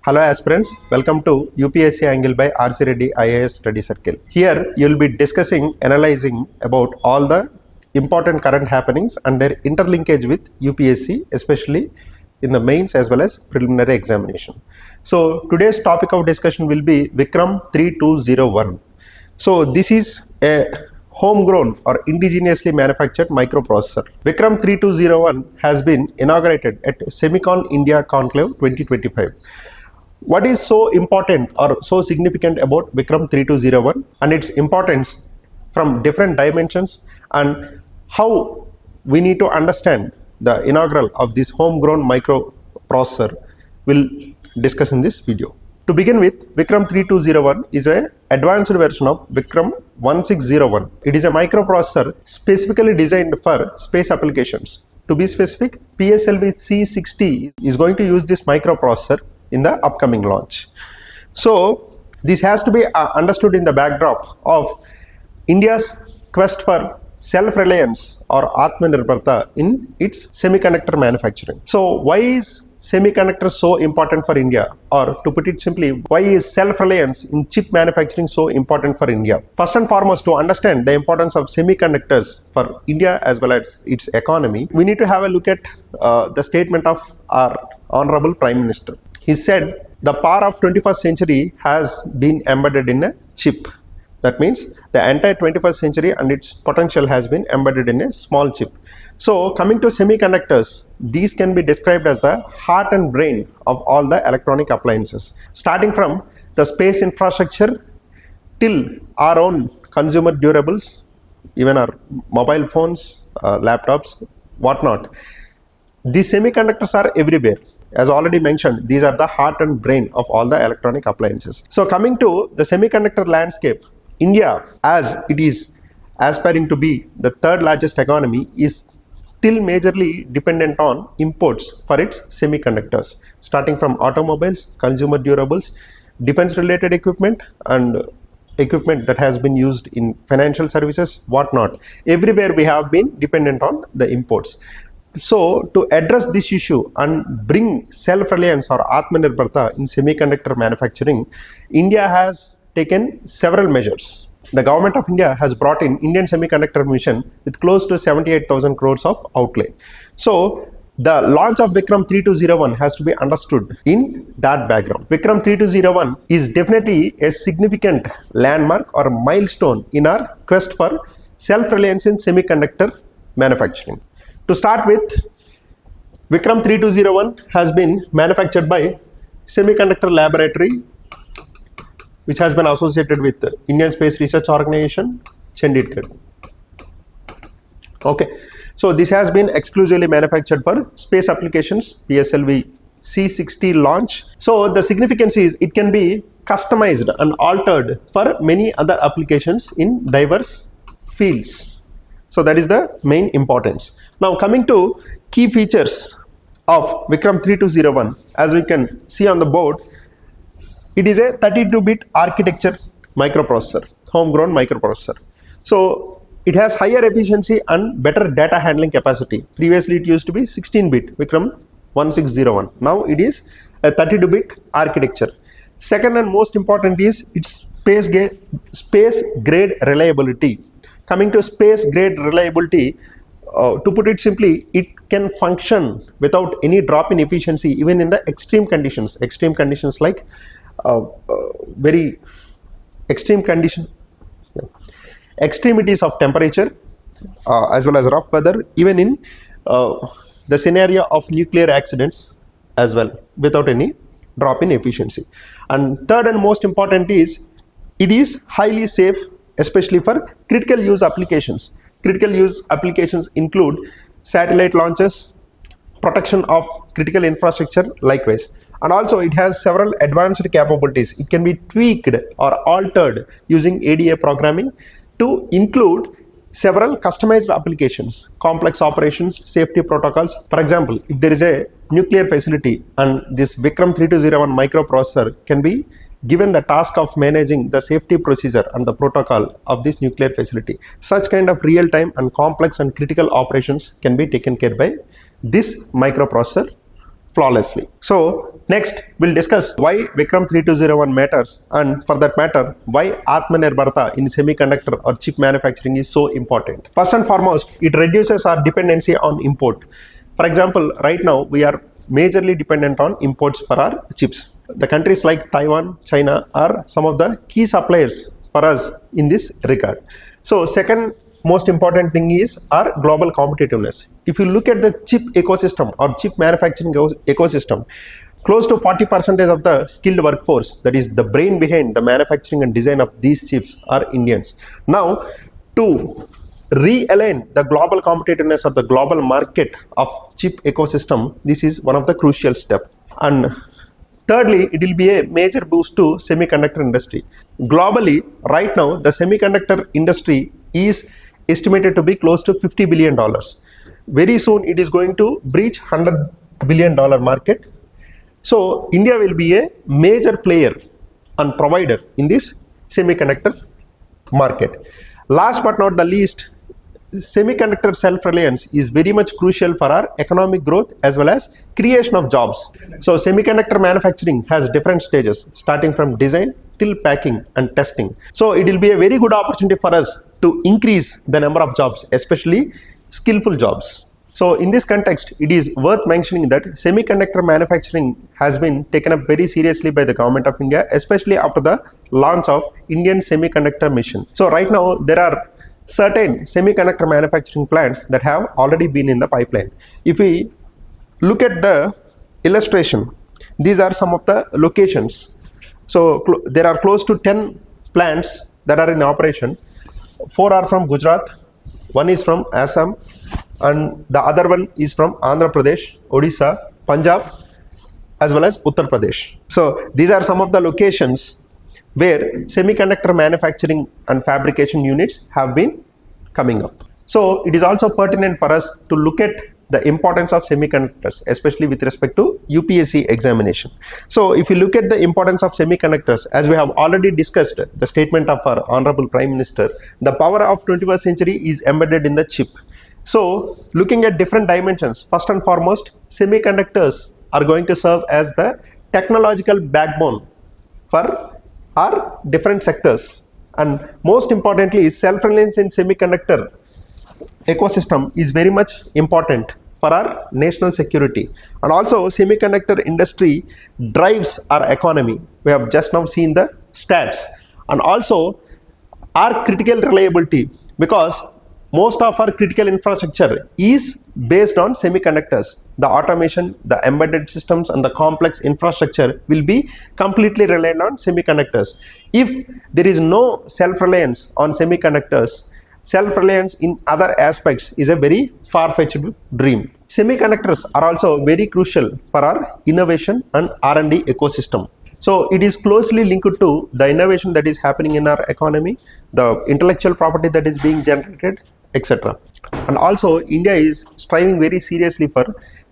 Hello aspirants, welcome to UPSC Angle by R.C.Reddy IAS Study Circle. Here you will be discussing, analyzing about all the important current happenings and their interlinkage with UPSC, especially in the mains as well as preliminary examination. So today's topic of discussion will be Vikram 3201. So this is a homegrown or indigenously manufactured microprocessor. Vikram 3201 has been inaugurated at Semicon India Conclave 2025. What is so important or so significant about Vikram 3201 and its importance from different dimensions, and how we need to understand the inaugural of this homegrown microprocessor will discuss in this video. To begin with, Vikram 3201 is an advanced version of Vikram 1601. It is a microprocessor specifically designed for space applications. To be specific, PSLV C60 is going to use this microprocessor in the upcoming launch. So this has to be understood in the backdrop of India's quest for self-reliance or Atmanirbharta in its semiconductor manufacturing. So why is semiconductor so important for India, or to put it simply, why is self-reliance in chip manufacturing so important for India? First and foremost, to understand the importance of semiconductors for India as well as its economy, we need to have a look at the statement of our Honorable Prime Minister. He said the power of 21st century has been embedded in a chip. That means the entire 21st century and its potential has been embedded in a small chip. So coming to semiconductors, these can be described as the heart and brain of all the electronic appliances, starting from the space infrastructure till our own consumer durables, even our mobile phones, laptops, whatnot. These semiconductors are everywhere. As already mentioned, these are the heart and brain of all the electronic appliances. So coming to the semiconductor landscape, India, as it is aspiring to be the third largest economy, is still majorly dependent on imports for its semiconductors, starting from automobiles, consumer durables, defense related equipment, and equipment that has been used in financial services, whatnot. Everywhere we have been dependent on the imports. So to address this issue and bring self-reliance or Atmanirbharta in semiconductor manufacturing, India has taken several measures. The government of India has brought in Indian Semiconductor Mission with close to 78,000 crores of outlay. So the launch of Vikram 3201 has to be understood in that background. Vikram 3201 is definitely a significant landmark or milestone in our quest for self-reliance in semiconductor manufacturing. To start with, Vikram 3201 has been manufactured by Semiconductor Laboratory, which has been associated with the Indian Space Research Organization, Chandigarh. Okay, so this has been exclusively manufactured for space applications, PSLV C60 launch. So the significance is it can be customized and altered for many other applications in diverse fields. So that is the main importance. Now coming to key features of Vikram 3201, as we can see on the board, it is a 32-bit architecture microprocessor, homegrown microprocessor. So it has higher efficiency and better data handling capacity. Previously it used to be 16-bit Vikram 1601. Now it is a 32-bit architecture. Second and most important is its space grade reliability. Coming to space grade reliability, to put it simply, it can function without any drop in efficiency even in the extreme conditions like very extreme conditions, extremities of temperature, as well as rough weather, even in the scenario of nuclear accidents as well, without any drop in efficiency. And third and most important is it is highly safe, especially for critical use applications. Critical use applications include satellite launches, protection of critical infrastructure likewise. And also it has several advanced capabilities. It can be tweaked or altered using ADA programming to include several customized applications, complex operations, safety protocols. For example, if there is a nuclear facility and this Vikram 3201 microprocessor can be given the task of managing the safety procedure and the protocol of this nuclear facility, such kind of real-time and complex and critical operations can be taken care by this microprocessor flawlessly. So next we'll discuss why Vikram 3201 matters, and for that matter why Atmanirbharta in semiconductor or chip manufacturing is so important. First and foremost, it reduces our dependency on import. For example, right now we are majorly dependent on imports for our chips. The countries like Taiwan, China are some of the key suppliers for us in this regard. So second most important thing is our global competitiveness. If you look at the chip ecosystem or chip manufacturing ecosystem, close to 40% of the skilled workforce, that is the brain behind the manufacturing and design of these chips, are Indians. Now, to realign the global competitiveness of the global market of chip ecosystem, this is one of the crucial steps. And thirdly, it will be a major boost to semiconductor industry. Globally, right now, the semiconductor industry is estimated to be close to $50 billion. Very soon, it is going to breach $100 billion market. So, India will be a major player and provider in this semiconductor market. Last but not the least, semiconductor self-reliance is very much crucial for our economic growth as well as creation of jobs. So semiconductor manufacturing has different stages, starting from design till packing and testing. So it will be a very good opportunity for us to increase the number of jobs, especially skillful jobs. So in this context, it is worth mentioning that semiconductor manufacturing has been taken up very seriously by the government of India, especially after the launch of Indian Semiconductor Mission. So right now there are certain semiconductor manufacturing plants that have already been in the pipeline. If we look at the illustration, these are some of the locations. So there are close to 10 plants that are in operation. 4 are from Gujarat, 1 is from Assam, and the other one is from Andhra Pradesh, Odisha, Punjab, as well as Uttar Pradesh. So these are some of the locations where semiconductor manufacturing and fabrication units have been coming up. So it is also pertinent for us to look at the importance of semiconductors, especially with respect to UPSC examination. So if you look at the importance of semiconductors, as we have already discussed the statement of our Honorable Prime Minister, the power of 21st century is embedded in the chip. So looking at different dimensions, first and foremost, semiconductors are going to serve as the technological backbone for are different sectors, and most importantly, self-reliance in semiconductor ecosystem is very much important for our national security. And also semiconductor industry drives our economy. We have just now seen the stats, and also our critical reliability, because most of our critical infrastructure is based on semiconductors. The automation, the embedded systems, and the complex infrastructure will be completely reliant on semiconductors. If there is no self-reliance on semiconductors, self-reliance in other aspects is a very far-fetched dream. Semiconductors are also very crucial for our innovation and R&D ecosystem. So it is closely linked to the innovation that is happening in our economy, the intellectual property that is being generated, etc. And also India is striving very seriously for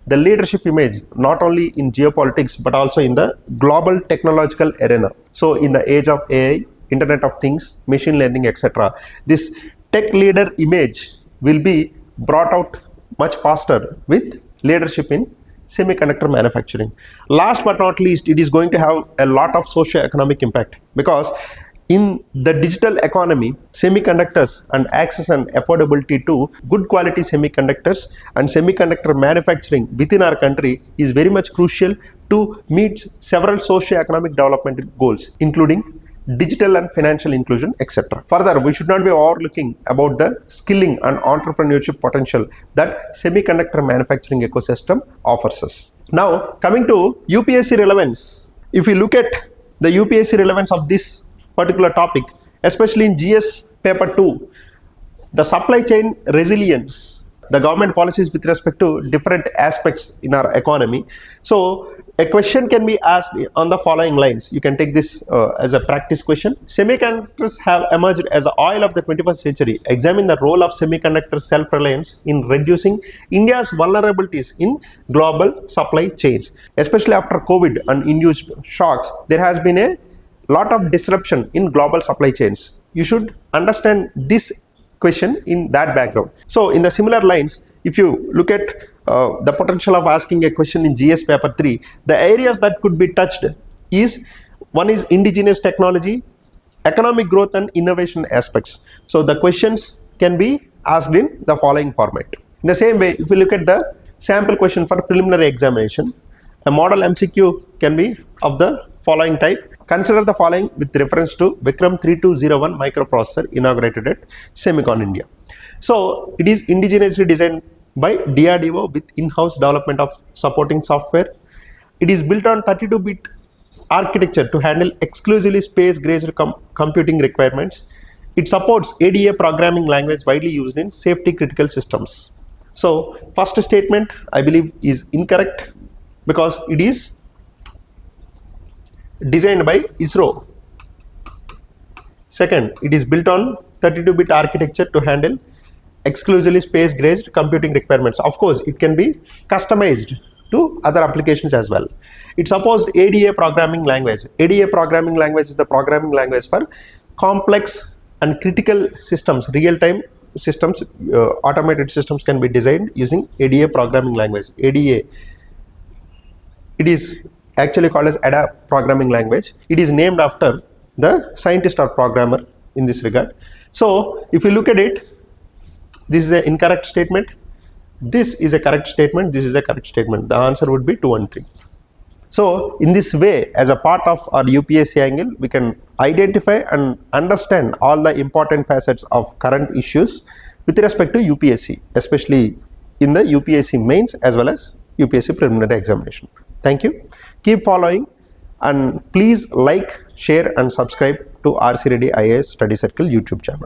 the leadership image, not only in geopolitics but also in the global technological arena. So in the age of AI, Internet of Things, machine learning, etc., this tech leader image will be brought out much faster with leadership in semiconductor manufacturing. Last but not least, it is going to have a lot of socio-economic impact, because in the digital economy, semiconductors and access and affordability to good quality semiconductors and semiconductor manufacturing within our country is very much crucial to meet several socio-economic development goals, including digital and financial inclusion, etc. Further, we should not be overlooking about the skilling and entrepreneurship potential that semiconductor manufacturing ecosystem offers us. Now, coming to UPSC relevance, if we look at the UPSC relevance of this particular topic, especially in GS paper 2, the supply chain resilience, the government policies with respect to different aspects in our economy. So a question can be asked on the following lines. You can take this as a practice question. Semiconductors have emerged as the oil of the 21st century. Examine the role of semiconductor self-reliance in reducing India's vulnerabilities in global supply chains. Especially after COVID and induced shocks, there has been a lot of disruption in global supply chains. You should understand this question in that background. So in the similar lines, if you look at the potential of asking a question in GS paper 3, the areas that could be touched is, one is indigenous technology, economic growth and innovation aspects. So the questions can be asked in the following format. In the same way, if you look at the sample question for preliminary examination, a model MCQ can be of the following type. Consider the following with reference to Vikram 3201 microprocessor inaugurated at Semicon, India. So it is indigenously designed by DRDO with in-house development of supporting software. It is built on 32-bit architecture to handle exclusively space-grade computing requirements. It supports ADA programming language widely used in safety critical systems. So first statement I believe is incorrect because it is designed by ISRO. Second, it is built on 32-bit architecture to handle exclusively space-grade computing requirements. Of course, it can be customized to other applications as well. It supports ADA programming language. ADA programming language is the programming language for complex and critical systems, real-time systems, automated systems can be designed using ADA programming language. ADA, it is actually called as ADA programming language. It is named after the scientist or programmer in this regard. So if you look at it, this is an incorrect statement, this is a correct statement, this is a correct statement. The answer would be 2 and 3. So in this way, as a part of our UPSC angle, we can identify and understand all the important facets of current issues with respect to UPSC, especially in the UPSC mains as well as UPSC preliminary examination. Thank you. Keep following and please like, share and subscribe to R.C.Reddy IAS Study Circle YouTube channel.